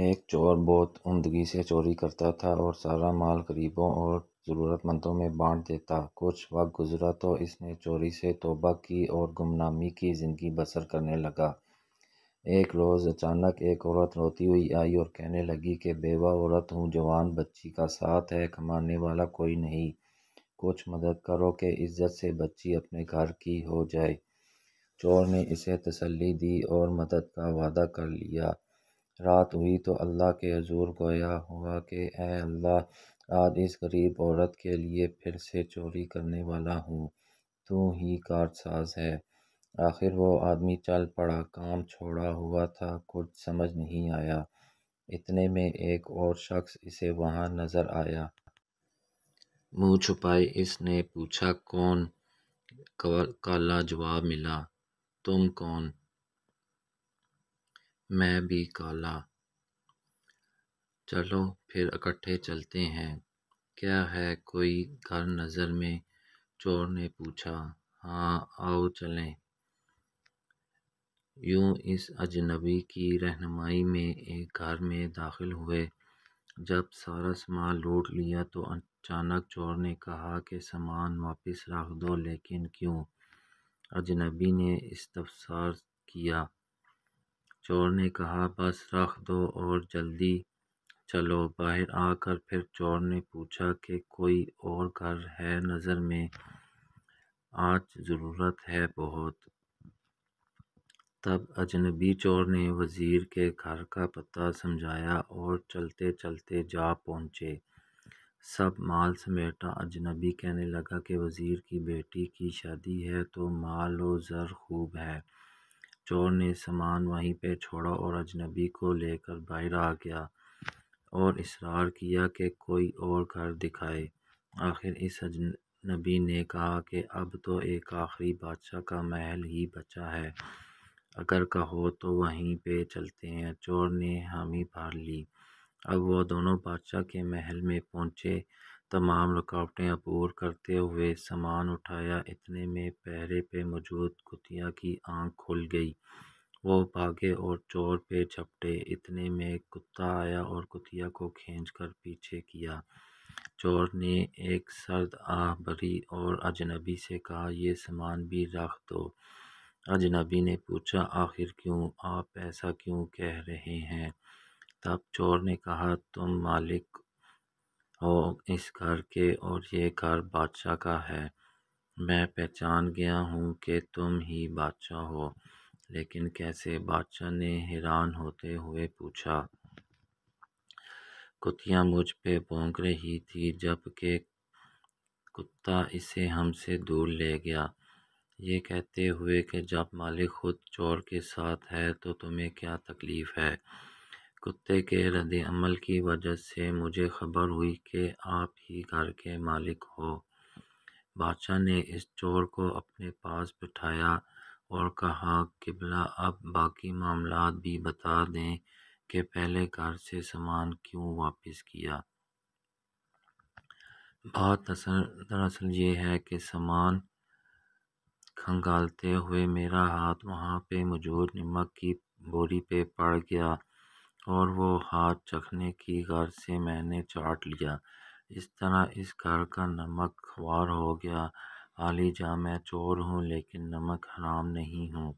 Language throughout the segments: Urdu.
ایک چور بہت عمدگی سے چوری کرتا تھا اور سارا مال غریبوں اور ضرورت مندوں میں بانٹ دیتا۔ کچھ وقت گزرا تو اس نے چوری سے توبہ کی اور گمنامی کی زندگی بسر کرنے لگا۔ ایک روز اچانک ایک عورت روتی ہوئی آئی اور کہنے لگی کہ بیوہ عورت ہوں، جوان بچی کا ساتھ ہے، کمانے والا کوئی نہیں، کچھ مدد کرو کہ عزت سے بچی اپنے گھر کی ہو جائے۔ چور نے اسے تسلی دی اور مدد کا وعدہ کر لیا۔ رات ہوئی تو اللہ کے حضور گویا ہوا کہ اے اللہ، آج اس غریب عورت کے لیے پھر سے چوری کرنے والا ہوں، تو ہی کارساز ہے۔ آخر وہ آدمی چل پڑا، کام چھوڑا ہوا تھا، کچھ سمجھ نہیں آیا۔ اتنے میں ایک اور شخص اسے وہاں نظر آیا۔ منہ چھپائے اس نے پوچھا کون؟ کالا جواب ملا، تم کون؟ میں بھی کالا۔ چلو پھر اکٹھے چلتے ہیں۔ کیا ہے کوئی گھر نظر میں؟ چور نے پوچھا۔ ہاں آؤ چلیں۔ یوں اس اجنبی کی رہنمائی میں ایک گھر میں داخل ہوئے۔ جب سارا سامان لوٹ لیا تو اچانک چور نے کہا کہ سامان واپس رکھ دو۔ لیکن کیوں؟ اجنبی نے استفسار کیا۔ چور نے کہا بس رکھ دو اور جلدی چلو۔ باہر آ کر پھر چور نے پوچھا کہ کوئی اور گھر ہے نظر میں؟ آج ضرورت ہے بہت۔ تب اجنبی چور نے وزیر کے گھر کا پتہ سمجھایا اور چلتے چلتے جا پہنچے۔ سب مال سمیٹا۔ اجنبی کہنے لگا کہ وزیر کی بیٹی کی شادی ہے تو مال و زر خوب ہے۔ چور نے سامان وہیں پہ چھوڑا اور اجنبی کو لے کر باہر آ گیا اور اصرار کیا کہ کوئی اور گھر دکھائے۔ آخر اس اجنبی نے کہا کہ اب تو ایک آخری بادشاہ کا محل ہی بچا ہے، اگر کہو تو وہیں پہ چلتے ہیں۔ چور نے حامی بھر لی۔ اب وہ دونوں بادشاہ کے محل میں پہنچے۔ تمام رکاوٹیں عبور کرتے ہوئے سامان اٹھایا۔ اتنے میں پہرے پہ موجود کتیا کی آنکھ کھل گئی۔ وہ بھاگے اور چور پہ جھپٹے۔ اتنے میں کتا آیا اور کتیا کو کھینچ کر پیچھے کیا۔ چور نے ایک سرد آہ بھری اور اجنبی سے کہا یہ سامان بھی رکھ دو۔ اجنبی نے پوچھا آخر کیوں؟ آپ ایسا کیوں کہہ رہے ہیں؟ تب چور نے کہا تم مالک ہو اس گھر کے اور یہ گھر بادشاہ کا ہے۔ میں پہچان گیا ہوں کہ تم ہی بادشاہ ہو۔ لیکن کیسے؟ بادشاہ نے حیران ہوتے ہوئے پوچھا۔ کتیا مجھ پہ بھونک رہی تھی جب کہ کتا اسے ہم سے دور لے گیا، یہ کہتے ہوئے کہ جب مالک خود چور کے ساتھ ہے تو تمہیں کیا تکلیف ہے؟ کتے کے رد عمل کی وجہ سے مجھے خبر ہوئی کہ آپ ہی گھر کے مالک ہو۔ بادشاہ نے اس چور کو اپنے پاس بٹھایا اور کہا قبلہ اب باقی معاملات بھی بتا دیں کہ پہلے گھر سے سامان کیوں واپس کیا؟ بات دراصل یہ ہے کہ سامان کھنگالتے ہوئے میرا ہاتھ وہاں پہ موجود نمک کی بوری پہ پڑ گیا اور وہ ہاتھ چکھنے کی غرض سے میں نے چاٹ لیا۔ اس طرح اس گھر کا نمک خوار ہو گیا۔ عالی جاں میں چور ہوں لیکن نمک حرام نہیں ہوں،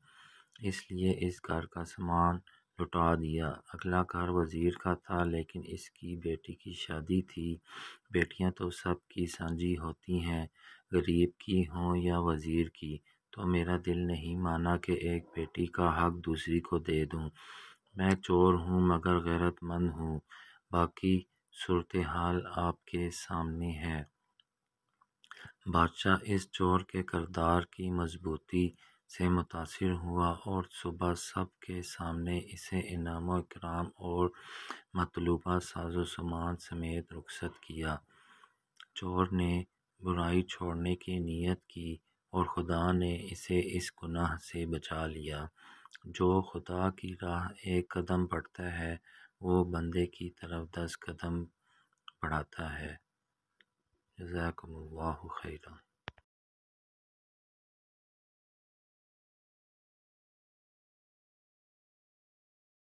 اس لیے اس گھر کا سامان لٹا دیا۔ اگلا گھر وزیر کا تھا لیکن اس کی بیٹی کی شادی تھی۔ بیٹیاں تو سب کی سانجھی ہوتی ہیں، غریب کی ہوں یا وزیر کی، تو میرا دل نہیں مانا کہ ایک بیٹی کا حق دوسری کو دے دوں۔ میں چور ہوں مگر غیرت مند ہوں۔ باقی صورتحال آپ کے سامنے ہے۔ بادشاہ اس چور کے کردار کی مضبوطی سے متاثر ہوا اور صبح سب کے سامنے اسے انعام و اکرام اور مطلوبہ ساز و سامان سمیت رخصت کیا۔ چور نے برائی چھوڑنے کی نیت کی اور خدا نے اسے اس گناہ سے بچا لیا۔ جو خدا کی راہ ایک قدم بڑھتا ہے وہ بندے کی طرف 10 قدم بڑھاتا ہے۔ جزاکم اللہ خیرا۔